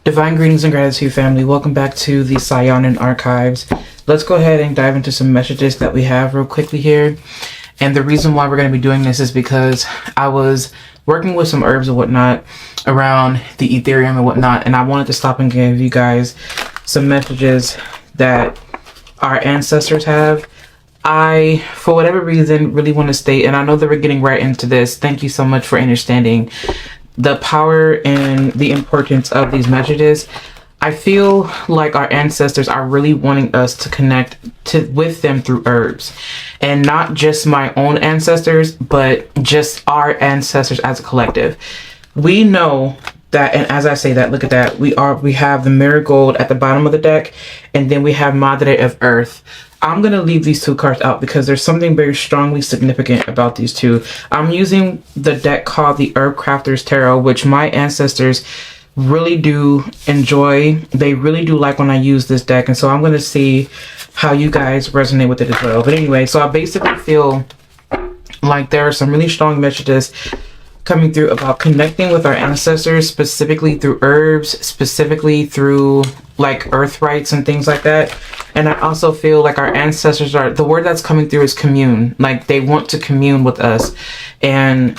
Divine greetings and gratitude, family. Welcome back to the Saiyonan archives. Let's go ahead and dive into some messages that we have real quickly here. And the reason why we're going to be doing this is because I was working with some herbs and whatnot around the Ethereum and whatnot, and I wanted to stop and give you guys some messages that our ancestors have. I, for whatever reason, really want to state, and I know that we're getting right into this. Thank you so much for understanding the power and the importance of these messages. I feel like our ancestors are really wanting us to connect with them through herbs, and not just my own ancestors, but just our ancestors as a collective. We know that, and as I say that, look at that, we have the marigold at the bottom of the deck, and then we have Madre of Earth. I'm going to leave these two cards out because there's something very strongly significant about these two. I'm using the deck called the Herb Crafters Tarot, which my ancestors really do enjoy. They really do like when I use this deck. And so I'm going to see how you guys resonate with it as well. But anyway, so I basically feel like there are some really strong messages coming through about connecting with our ancestors, specifically through herbs, specifically through like earth rites and things like that. And I also feel like our ancestors are, the word that's coming through is commune. Like they want to commune with us. And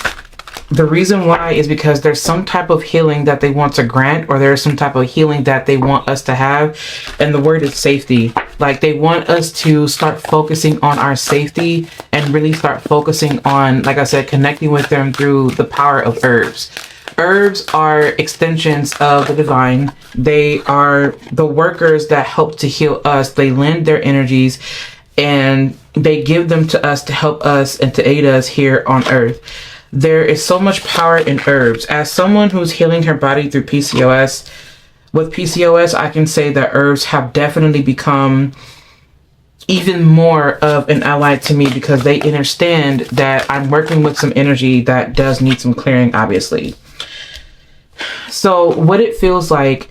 the reason why is because there's some type of healing that they want to grant, or there's some type of healing that they want us to have. And the word is safety. Like they want us to start focusing on our safety and really start focusing on, like I said, connecting with them through the power of herbs. Herbs are extensions of the divine. They are the workers that help to heal us. They lend their energies and they give them to us to help us and to aid us here on earth. There is so much power in herbs. As someone who's healing her body through PCOS, with PCOS, I can say that herbs have definitely become even more of an ally to me because they understand that I'm working with some energy that does need some clearing, obviously. So what it feels like,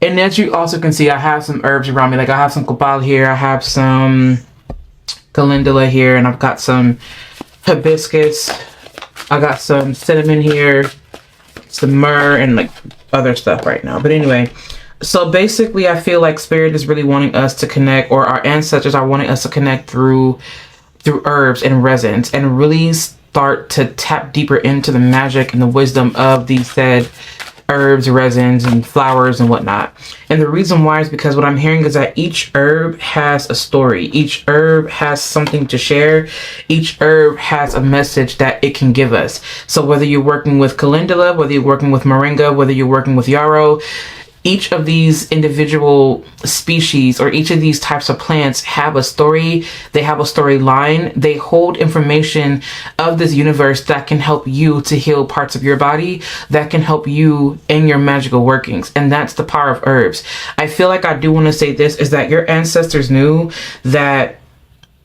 and as you also can see, I have some herbs around me. Like I have some copal here, I have some calendula here, and I've got some hibiscus. I got some cinnamon here, some myrrh, and like other stuff right now. But anyway, so basically I feel like spirit is really wanting us to connect, or our ancestors are wanting us to connect through herbs and resins, and really start to tap deeper into the magic and the wisdom of these said herbs, resins, and flowers and whatnot. And the reason why is because what I'm hearing is that each herb has a story. Each herb has something to share. Each herb has a message that it can give us. So whether you're working with calendula, whether you're working with moringa, whether you're working with yarrow, each of these individual species or each of these types of plants have a story. They have a storyline. They hold information of this universe that can help you to heal parts of your body, that can help you in your magical workings. And that's the power of herbs. I feel like I do want to say this is that your ancestors knew that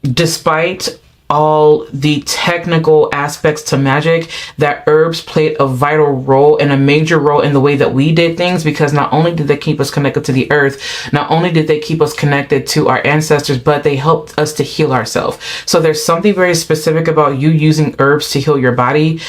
despite all the technical aspects to magic, that herbs played a vital role and a major role in the way that we did things, because not only did they keep us connected to the earth, not only did they keep us connected to our ancestors, but they helped us to heal ourselves. So there's something very specific about you using herbs to heal your body.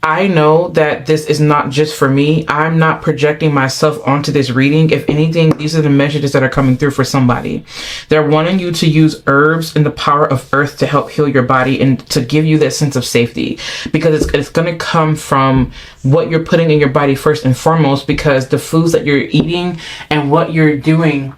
I know that this is not just for me. I'm not projecting myself onto this reading. If anything, these are the messages that are coming through for somebody. They're wanting you to use herbs and the power of earth to help heal your body and to give you that sense of safety, because it's going to come from what you're putting in your body first and foremost, because the foods that you're eating and what you're doing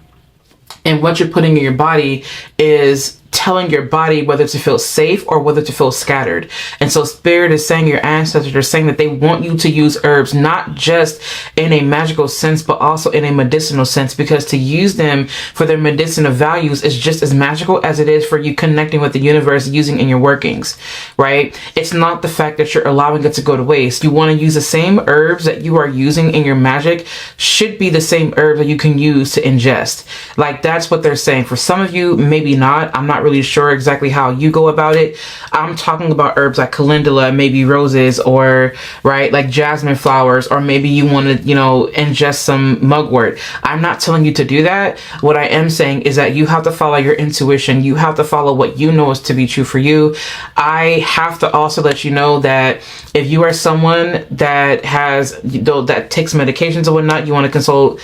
and what you're putting in your body is telling your body whether to feel safe or whether to feel scattered. And so spirit is saying, your ancestors are saying that they want you to use herbs, not just in a magical sense, but also in a medicinal sense, because to use them for their medicinal values is just as magical as it is for you connecting with the universe using in your workings, right? It's not the fact that you're allowing it to go to waste. You want to use the same herbs that you are using in your magic should be the same herbs that you can use to ingest. Like that's what they're saying. For some of you, maybe not. I'm not really sure exactly how you go about it. I'm talking about herbs like calendula, maybe roses, or right, like jasmine flowers, or maybe you want to, ingest some mugwort. I'm not telling you to do that. What I am saying is that you have to follow your intuition. You have to follow what you know is to be true for you. I have to also let you know that if you are someone that has, that takes medications or whatnot, you want to consult,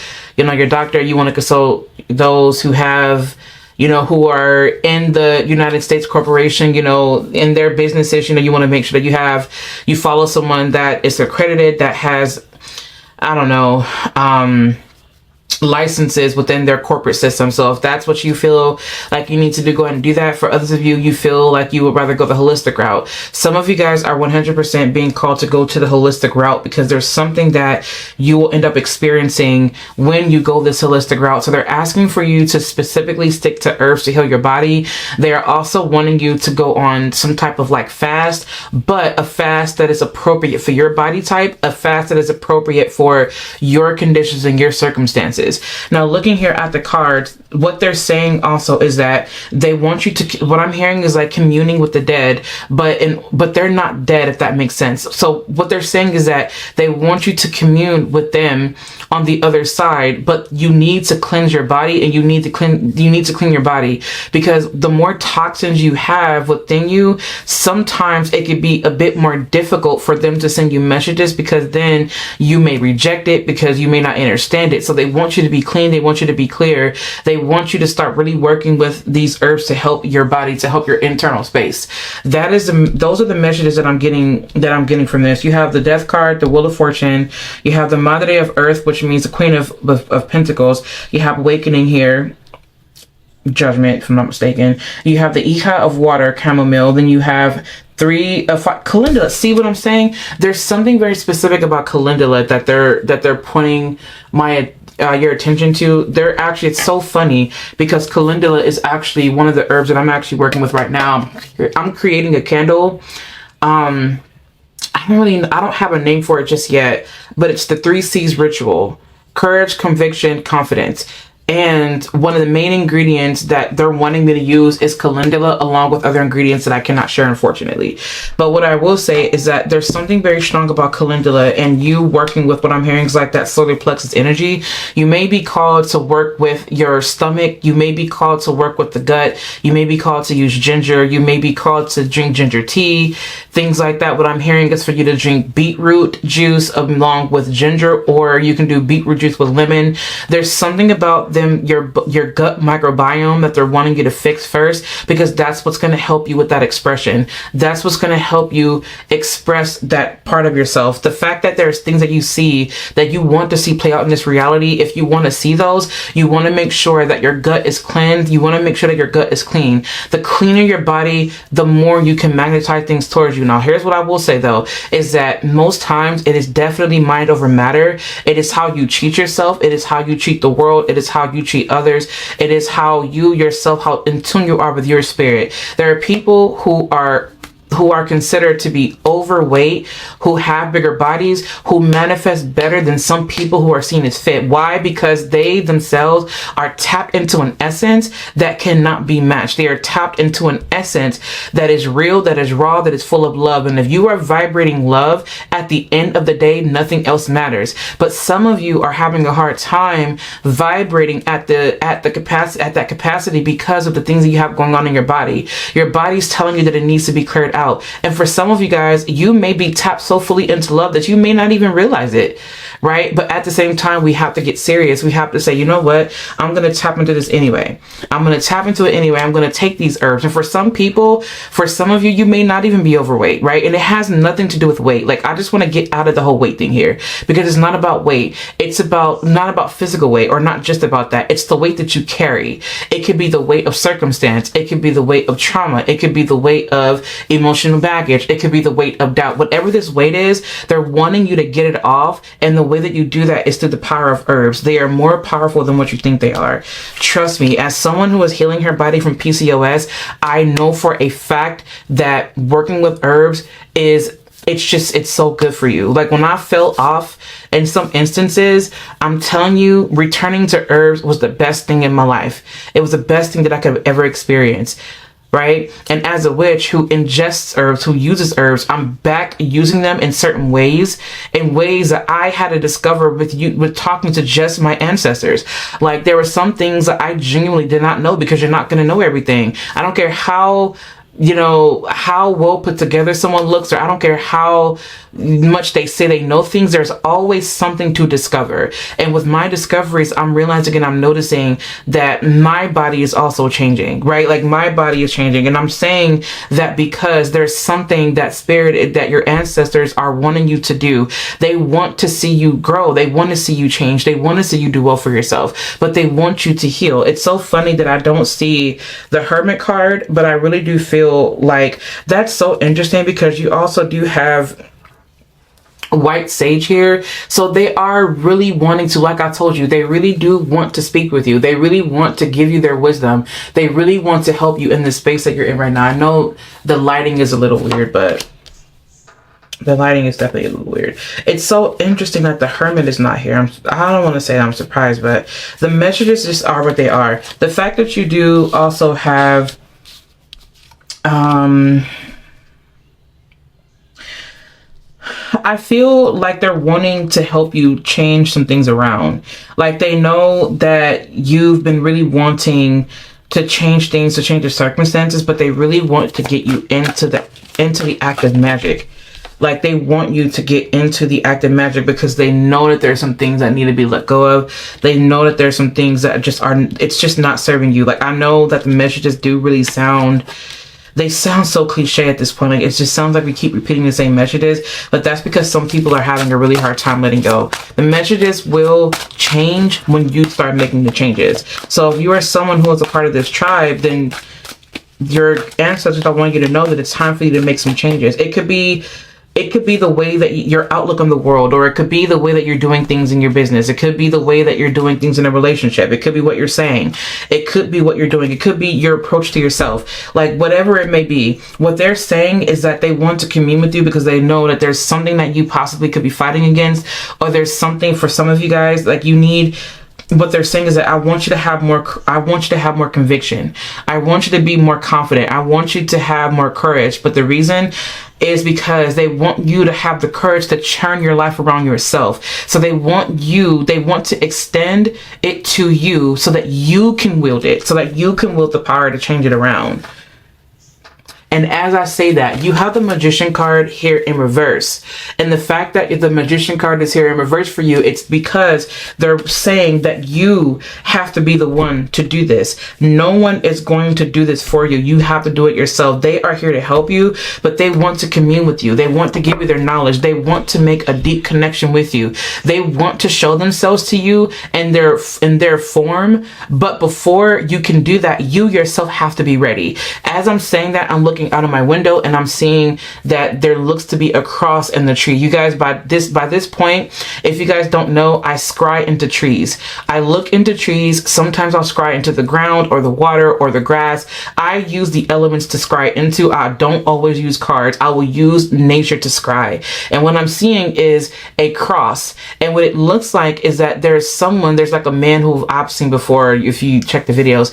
your doctor. You want to consult those who have, who are in the United States corporation, in their businesses. You want to make sure that you follow someone that is accredited, that has, I don't know, licenses within their corporate system. So if that's what you feel like you need to do, go ahead and do that. For others of you, you feel like you would rather go the holistic route. Some of you guys are 100% being called to go to the holistic route because there's something that you will end up experiencing when you go this holistic route. So they're asking for you to specifically stick to herbs to heal your body. They are also wanting you to go on some type of like fast, but a fast that is appropriate for your body type, a fast that is appropriate for your conditions and your circumstances. Now, looking here at the cards, what they're saying also is that they want you to, what I'm hearing is like communing with the dead, but they're not dead, if that makes sense. So what they're saying is that they want you to commune with them on the other side, but you need to cleanse your body, and you need to clean your body, because the more toxins you have within you, sometimes it could be a bit more difficult for them to send you messages, because then you may reject it because you may not understand it. So they want you to be clean. They want you to be clear. They want you to start really working with these herbs to help your body, to help your internal space. Those are the messages that I'm getting from this. You have the Death card, the Wheel of Fortune. You have the Madre of Earth, which means the Queen of Pentacles. You have Awakening here. Judgment, if I'm not mistaken. You have the Hija of Water, Chamomile. Then you have 3 of Calendula. See what I'm saying? There's something very specific about Calendula that they're pointing your attention to. It's so funny because Calendula is actually one of the herbs that I'm actually working with right now. I'm creating a candle. I don't have a name for it just yet, but it's the 3 C's ritual: courage, conviction, confidence. And one of the main ingredients that they're wanting me to use is calendula, along with other ingredients that I cannot share, unfortunately. But what I will say is that there's something very strong about calendula, and you working with what I'm hearing is like that solar plexus energy. You may be called to work with your stomach. You may be called to work with the gut. You may be called to use ginger. You may be called to drink ginger tea, things like that. What I'm hearing is for you to drink beetroot juice along with ginger, or you can do beetroot juice with lemon. There's something about your gut microbiome that they're wanting you to fix first, because that's what's going to help you with that expression. That's what's going to help you express that part of yourself. The fact that there's things that you see that you want to see play out in this reality, if you want to see those, you want to make sure that your gut is cleansed. You want to make sure that your gut is clean. The cleaner your body, the more you can magnetize things towards you. Now, here's what I will say though, is that most times it is definitely mind over matter. It is how you treat yourself. It is how you treat the world. It is how you treat others. It is how you yourself, how in tune you are with your spirit. There are people who are considered to be overweight, who have bigger bodies, who manifest better than some people who are seen as fit. Why? Because they themselves are tapped into an essence that cannot be matched. They are tapped into an essence that is real, that is raw, that is full of love. And if you are vibrating love, at the end of the day, nothing else matters. But some of you are having a hard time vibrating at that capacity because of the things that you have going on in your body. Your body's telling you that it needs to be cleared out. And for some of you guys, you may be tapped so fully into love that you may not even realize it, right? But at the same time, we have to get serious. We have to say, you know what? I'm going to tap into this anyway. I'm going to tap into it anyway. I'm going to take these herbs. And for some people, for some of you, you may not even be overweight, right? And it has nothing to do with weight. Like, I just want to get out of the whole weight thing here, because it's not about weight. It's not about physical weight, or not just about that. It's the weight that you carry. It could be the weight of circumstance. It could be the weight of trauma. It could be the weight of emotional baggage. It could be the weight of doubt. Whatever this weight is, they're wanting you to get it off. And the way that you do that is through the power of herbs. They are more powerful than what you think they are. Trust me, as someone who is healing her body from PCOS, I know for a fact that working with herbs it's so good for you. Like, when I fell off in some instances, I'm telling you, returning to herbs was the best thing in my life. It was the best thing that I could have ever experienced. Right? And as a witch who ingests herbs, who uses herbs, I'm back using them in certain ways, in ways that I had to discover with talking to just my ancestors. Like, there were some things that I genuinely did not know, because you're not going to know everything. I don't care how you know, how well put together someone looks, or I don't care how much they say they know things, there's always something to discover. And with my discoveries, I'm realizing and I'm noticing that my body is also changing, right? Like my body is changing. And I'm saying that because there's something that spirit, that your ancestors are wanting you to do. They want to see you grow. They want to see you change. They want to see you do well for yourself, but they want you to heal. It's so funny that I don't see the Hermit card, but I really do feel like that's so interesting, because you also do have white sage here. So they are really wanting to, like I told you, they really do want to speak with you. They really want to give you their wisdom. They really want to help you in the space that you're in right now. I know the lighting is a little weird, but the lighting is definitely a little weird. It's so interesting that the Hermit is not here. I don't want to say I'm surprised, but the messages just are what they are. The fact that you do also have I feel like they're wanting to help you change some things around. Like they know that you've been really wanting to change things, to change the circumstances, but they really want to get you into the act of magic. Like they want you to get into the act of magic because they know that there's some things that need to be let go of. They know that there's some things that just are, it's just not serving you. Like I know that the messages do really sound, they sound so cliche at this point. Like it just sounds like we keep repeating the same messages, but that's because some people are having a really hard time letting go. The messages will change when you start making the changes. So if you are someone who is a part of this tribe, then your ancestors are wanting you to know that it's time for you to make some changes. It could be the way that your outlook on the world, or it could be the way that you're doing things in your business. It could be the way that you're doing things in a relationship. It could be what you're saying. It could be what you're doing. It could be your approach to yourself. Like whatever it may be, what they're saying is that they want to commune with you because they know that there's something that you possibly could be fighting against, or there's something for some of you guys like you need. What they're saying is that I want you to have more conviction. I want you to be more confident. I want you to have more courage. But the reason is because they want you to have the courage to turn your life around yourself. So they want to extend it to you so that you can wield it, so that you can wield the power to change it around. And as I say that, you have the Magician card here in reverse. And the fact that if the Magician card is here in reverse for you, it's because they're saying that you have to be the one to do this. No one is going to do this for you. You have to do it yourself. They are here to help you, but they want to commune with you. They want to give you their knowledge. They want to make a deep connection with you. They want to show themselves to you in their form. But before you can do that, you yourself have to be ready. As I'm saying that, I'm looking out of my window and I'm seeing that there looks to be a cross in the tree. You guys, by this point, if you guys don't know, I scry into trees. I look into trees. Sometimes I'll scry into the ground or the water or the grass. I use the elements to scry into. I don't always use cards. I will use nature to scry. And what I'm seeing is a cross. And what it looks like is that there's like a man who I've seen before. If you check the videos,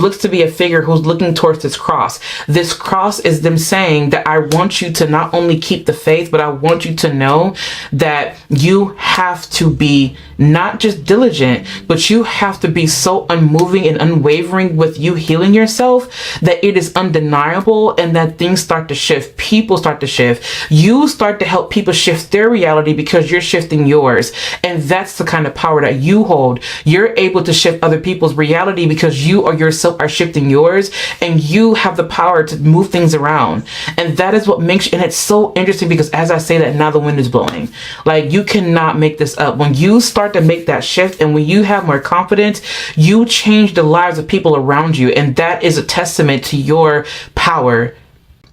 looks to be a figure who's looking towards this cross. This cross is them saying that I want you to not only keep the faith, but I want you to know that you have to be not just diligent, but you have to be so unmoving and unwavering with you healing yourself that it is undeniable, and that things start to shift. People start to shift. You start to help people shift their reality because you're shifting yours. And that's the kind of power that you hold. You're able to shift other people's reality because you or yourself are shifting yours, and you have the power to move things around. And that is what makes, and it's so interesting because as I say that, now the wind is blowing. Like, you cannot make this up. When you start to make that shift, and when you have more confidence, you change the lives of people around you. And that is a testament to your power.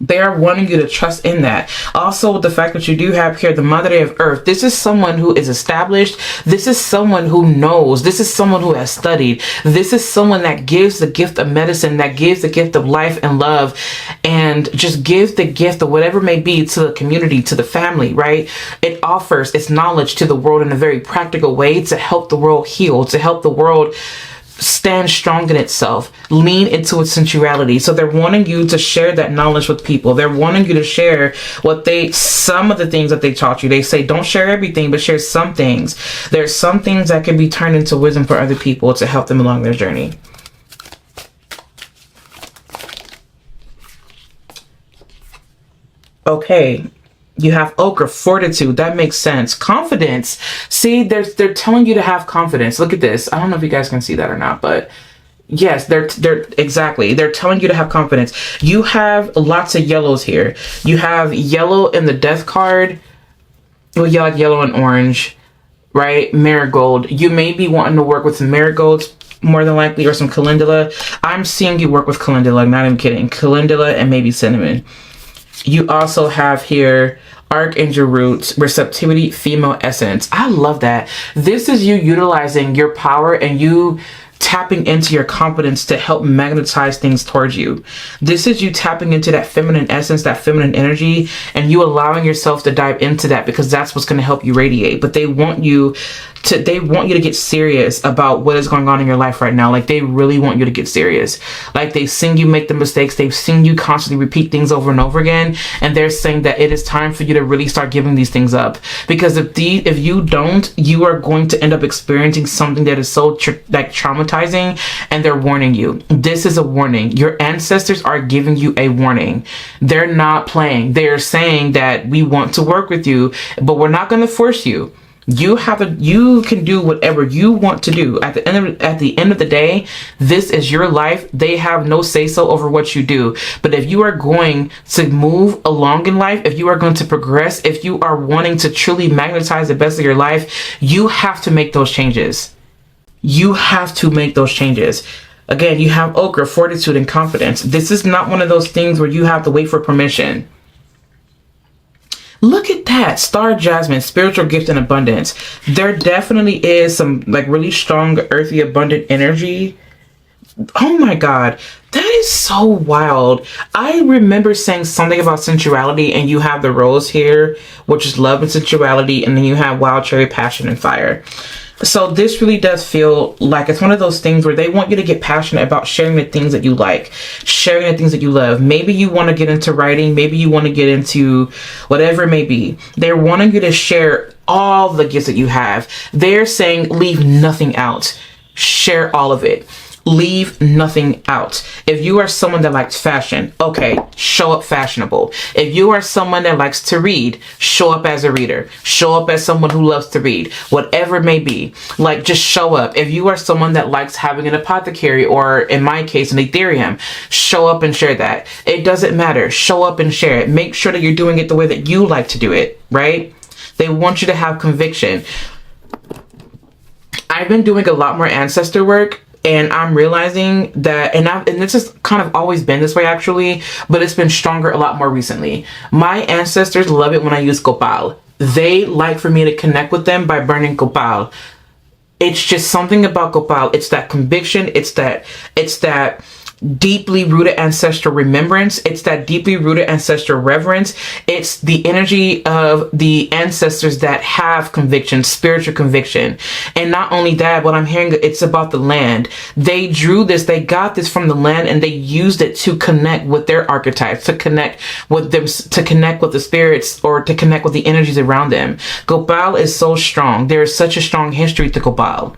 They are wanting you to trust in that. Also, with the fact that you do have here the Mother of Earth, this is someone who is established. This is someone who knows. This is someone who has studied. This is someone that gives the gift of medicine, that gives the gift of life and love, and just gives the gift of whatever may be to the community, to the family, right? It offers its knowledge to the world in a very practical way to help the world heal, to help the world stand strong in itself, lean into its sensuality. So they're wanting you to share that knowledge with people. They're wanting you to share some of the things that they taught you. They say don't share everything, but share some things. There's some things that can be turned into wisdom for other people to help them along their journey. Okay. You have ochre, fortitude. That makes sense. Confidence. See, they're telling you to have confidence. Look at this. I don't know if you guys can see that or not, but yes, they're exactly. They're telling you to have confidence. You have lots of yellows here. You have yellow in the death card. Well, you like yellow and orange, right? Marigold. You may be wanting to work with some marigolds more than likely, or some calendula. I'm seeing you work with calendula. Not even kidding. Calendula and maybe cinnamon. You also have here Archangel Roots, Receptivity, Female Essence. I love that. This is you utilizing your power and you tapping into your confidence to help magnetize things towards you. This is you tapping into that feminine essence, that feminine energy, and you allowing yourself to dive into that, because that's what's going to help you radiate. But they want you to get serious about what is going on in your life right now. Like, they really want you to get serious. Like, they've seen you make the mistakes. They've seen you constantly repeat things over and over again. And they're saying that it is time for you to really start giving these things up. Because if you don't, you are going to end up experiencing something that is so traumatizing. And they're warning you. This is a warning. Your ancestors are giving you a warning. They're not playing. They're saying that we want to work with you, but we're not going to force you. You can do whatever you want to do. At the end of the day, this is your life. They have no say so over what you do. But if you are going to move along in life, if you are going to progress, if you are wanting to truly magnetize the best of your life, you have to make those changes. You have to make those changes. Again, you have ochre, fortitude, and confidence. This is not one of those things where you have to wait for permission. Look at that. Star Jasmine, spiritual gift and abundance. There definitely is some like really strong, earthy, abundant energy. Oh my God. That is so wild. I remember saying something about sensuality, and you have the rose here, which is love and sensuality. And then you have wild cherry, passion, and fire. So this really does feel like it's one of those things where they want you to get passionate about sharing the things that you like, sharing the things that you love. Maybe you want to get into writing. Maybe you want to get into whatever it may be. They're wanting you to share all the gifts that you have. They're saying leave nothing out. Share all of it. Leave nothing out. If you are someone that likes fashion, okay, show up fashionable. If you are someone that likes to read, show up as a reader. Show up as someone who loves to read. Whatever it may be. Like, just show up. If you are someone that likes having an apothecary, or in my case, an Ethereum, show up and share that. It doesn't matter. Show up and share it. Make sure that you're doing it the way that you like to do it, right? They want you to have conviction. I've been doing a lot more ancestor work. And I'm realizing that, and this has kind of always been this way actually, but it's been stronger a lot more recently. My ancestors love it when I use copal. They like for me to connect with them by burning copal. It's just something about copal. It's that conviction. It's that deeply rooted ancestral remembrance. It's that deeply rooted ancestral reverence. It's the energy of the ancestors that have conviction, spiritual conviction. And not only that, what I'm hearing, it's about the land. They drew this, they got this from the land, and they used it to connect with their archetypes, to connect with them, to connect with the spirits, or to connect with the energies around them. Copal is so strong. There is such a strong history to copal.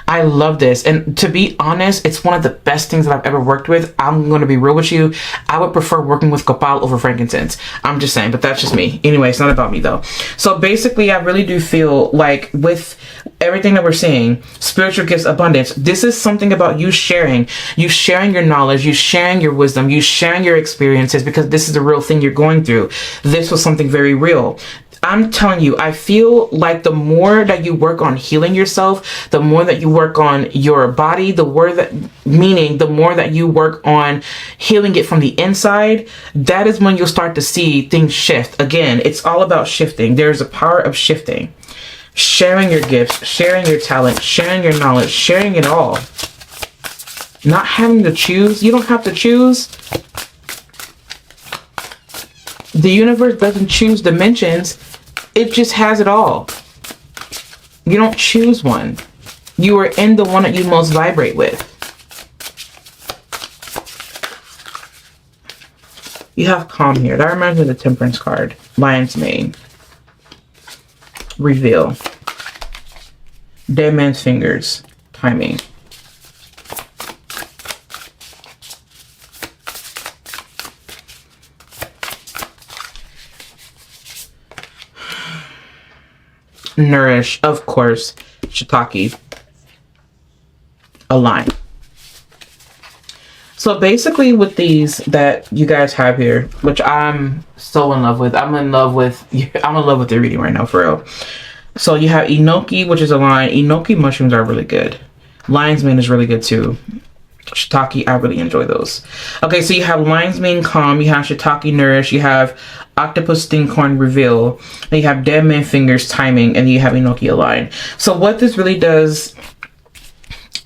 I love this. And to be honest, it's one of the best things that I've ever worked with. I'm going to be real with you. I would prefer working with copal over frankincense. I'm just saying, but that's just me. Anyway, it's not about me though. So basically, I really do feel like with everything that we're seeing, spiritual gifts, abundance, this is something about you sharing your knowledge, you sharing your wisdom, you sharing your experiences, because this is the real thing you're going through. This was something very real. I'm telling you, I feel like the more that you work on healing yourself, the more that you work on your body, the more that you work on healing it from the inside, that is when you'll start to see things shift. Again, it's all about shifting. There's a power of shifting. Sharing your gifts, sharing your talent, sharing your knowledge, sharing it all. Not having to choose. You don't have to choose. The universe doesn't choose dimensions. It just has it all. You don't choose one. You are in the one that you most vibrate with. You have calm here. That reminds me of the Temperance card. Lion's mane. Reveal. Dead man's fingers. Timing. nourish, of course, shiitake align. So basically with these that you guys have here, which I'm so in love with, I'm in love with the reading right now, for real. So you have enoki, which is a line. Enoki mushrooms are really good. Lion's mane is really good too. Shiitake, I really enjoy those. Okay, so you have lion's mane calm, you have shiitake nourish, you have octopus stingcorn reveal, and you have dead man fingers timing, and you have enoki align. So what this really does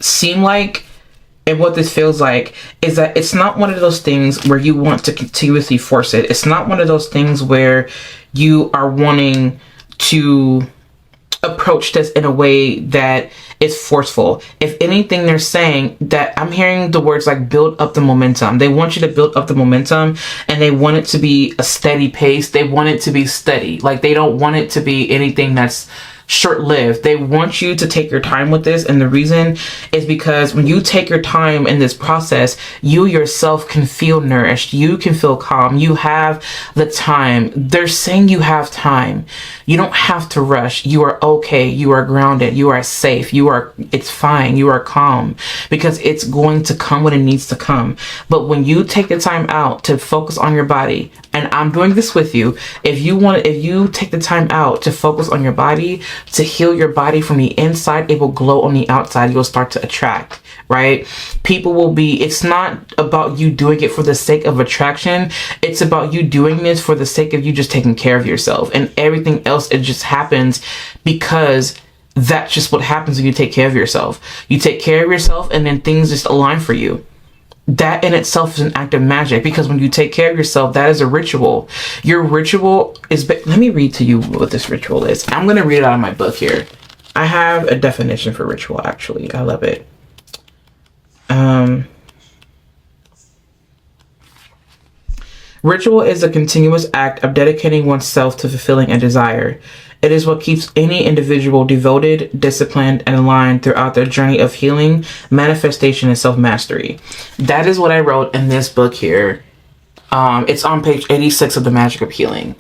seem like, and what this feels like, is that it's not one of those things where you want to continuously force it. It's not one of those things where you are wanting to approach this in a way that is forceful. If anything, they're saying that, I'm hearing the words like build up the momentum. They want you to build up the momentum, and they want it to be a steady pace. They want it to be steady. Like, they don't want it to be anything that's short-lived. They want you to take your time with this, and the reason is because when you take your time in this process, you yourself can feel nourished, you can feel calm, you have the time. They're saying you have time. You don't have to rush. You are okay, you are grounded, you are safe, it's fine, you are calm, because it's going to come when it needs to come. But when you take the time out to focus on your body, and I'm doing this with you, if you take the time out to focus on your body, to heal your body from the inside, it will glow on the outside. You'll start to attract, right? People will be, it's not about you doing it for the sake of attraction. It's about you doing this for the sake of you just taking care of yourself, and everything else, it just happens because that's just what happens when you take care of yourself. You take care of yourself, and then things just align for you. That in itself is an act of magic, because when you take care of yourself, that is a ritual. Your ritual is, let me read to you what this ritual is. I'm going to read it out of my book here. I have a definition for ritual, actually. I love it. Ritual is a continuous act of dedicating oneself to fulfilling a desire. It is what keeps any individual devoted, disciplined, and aligned throughout their journey of healing, manifestation, and self-mastery. That is what I wrote in this book here. It's on page 86 of The Magic of Healing.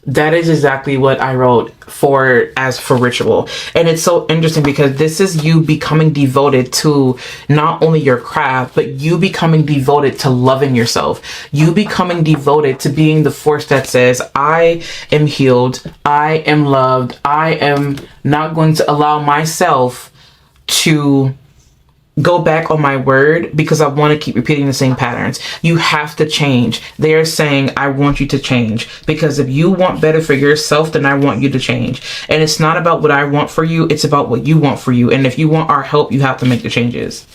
That is exactly what I wrote for ritual. And it's so interesting because this is you becoming devoted to not only your craft, but you becoming devoted to loving yourself. You becoming devoted to being the force that says, I am healed, I am loved, I am not going to allow myself to go back on my word because I want to keep repeating the same patterns. You have to change. They are saying, I want you to change, because if you want better for yourself, then I want you to change. And it's not about what I want for you. It's about what you want for you. And if you want our help, you have to make the changes.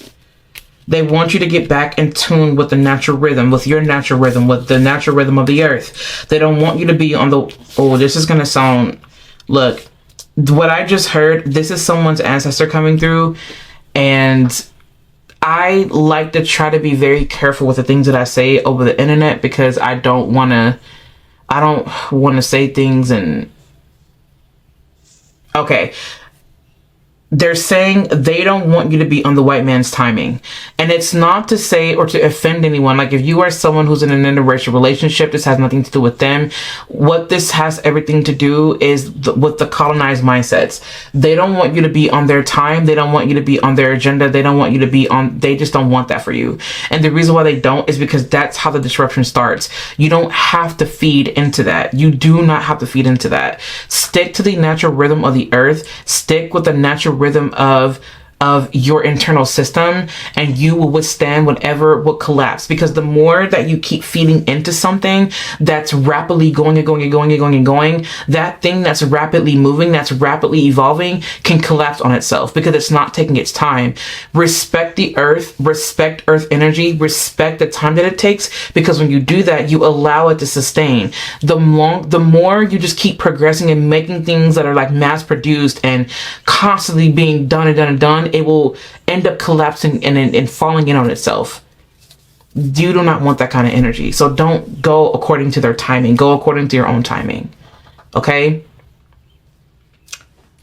They want you to get back in tune with the natural rhythm, with your natural rhythm, with the natural rhythm of the earth. They don't want you to be on the, oh, this is going to sound, look, what I just heard, this is someone's ancestor coming through. And I like to try to be very careful with the things that I say over the internet, because I don't want to say things and, okay. They're saying they don't want you to be on the white man's timing. And it's not to say or to offend anyone. Like, if you are someone who's in an interracial relationship, this has nothing to do with them. What this has everything to do is with the colonized mindsets. They don't want you to be on their time. They don't want you to be on their agenda. They don't want you to be on, they just don't want that for you. And the reason why they don't is because that's how the disruption starts. You don't have to feed into that. You do not have to feed into that. Stick to the natural rhythm of the earth. Stick with the natural rhythm of your internal system, and you will withstand whatever will collapse. Because the more that you keep feeding into something that's rapidly going and going and going and going and going, that thing that's rapidly moving, that's rapidly evolving, can collapse on itself because it's not taking its time. Respect the earth, respect earth energy, respect the time that it takes, because when you do that, you allow it to sustain. The more you just keep progressing and making things that are like mass produced and constantly being done and done and done, it will end up collapsing and falling in on itself. You do not want that kind of energy. So don't go according to their timing. Go according to your own timing. Okay?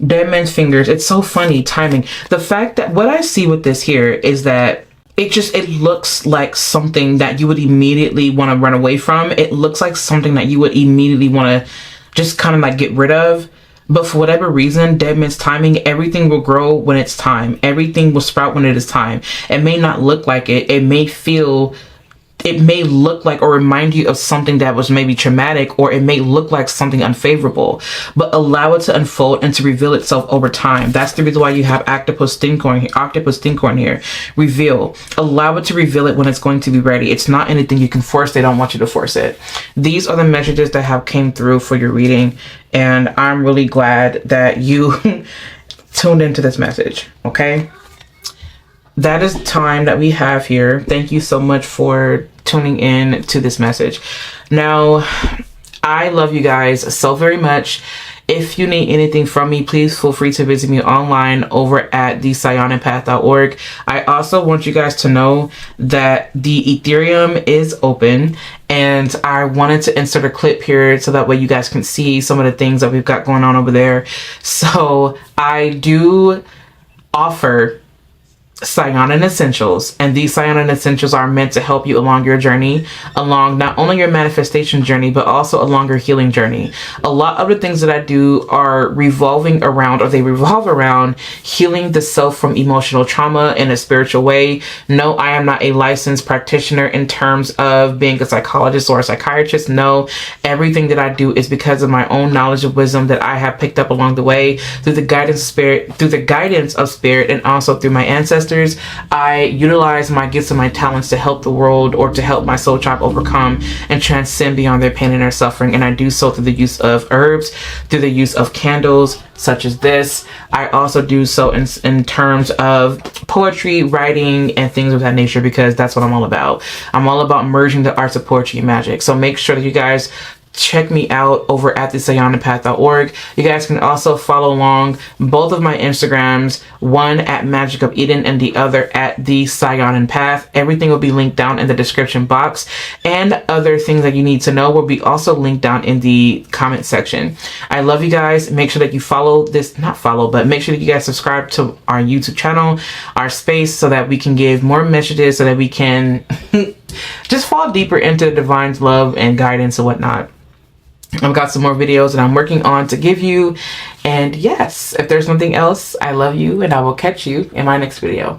Dead man's fingers. It's so funny, timing. The fact that what I see with this here is that it looks like something that you would immediately want to run away from. It looks like something that you would immediately want to just kind of like get rid of. But for whatever reason, dead man's timing, everything will grow when it's time. Everything will sprout when it is time. It may not look like it. It may look like or remind you of something that was maybe traumatic, or it may look like something unfavorable, but allow it to unfold and to reveal itself over time. That's the reason why you have octopus stinkhorn here. Reveal. Allow it to reveal it when it's going to be ready. It's not anything you can force. They don't want you to force it. These are the messages that have came through for your reading, and I'm really glad that you tuned into this message. Okay? That is the time that we have here. Thank you so much for tuning in to this message. Now, I love you guys so very much. If you need anything from me, please feel free to visit me online over at thesayonanpath.org. I also want you guys to know that the Ethereum is open, and I wanted to insert a clip here so that way you guys can see some of the things that we've got going on over there. So I do offer Saiyonan Essentials, and these Saiyonan Essentials are meant to help you along your journey, along not only your manifestation journey, but also along your healing journey. A lot of the things that I do are revolve around healing the self from emotional trauma in a spiritual way. No, I am not a licensed practitioner in terms of being a psychologist or a psychiatrist. No, everything that I do is because of my own knowledge of wisdom that I have picked up along the way through the guidance of spirit, and also through my ancestors. I utilize my gifts and my talents to help the world, or to help my soul tribe overcome and transcend beyond their pain and their suffering. And I do so through the use of herbs, through the use of candles such as this. I also do so in terms of poetry, writing, and things of that nature, because that's what I'm all about. I'm all about merging the arts of poetry and magic. So make sure that you guys check me out over at thesayonanpath.org. You guys can also follow along both of my Instagrams, one at Magic of Eden and the other at the Saiyonan Path. Everything will be linked down in the description box, and other things that you need to know will be also linked down in the comment section. I love you guys. Make sure that you make sure that you guys subscribe to our YouTube channel, our space, so that we can give more messages, so that we can just fall deeper into the divine's love and guidance and whatnot. I've got some more videos that I'm working on to give you. And yes, if there's nothing else, I love you, and I will catch you in my next video.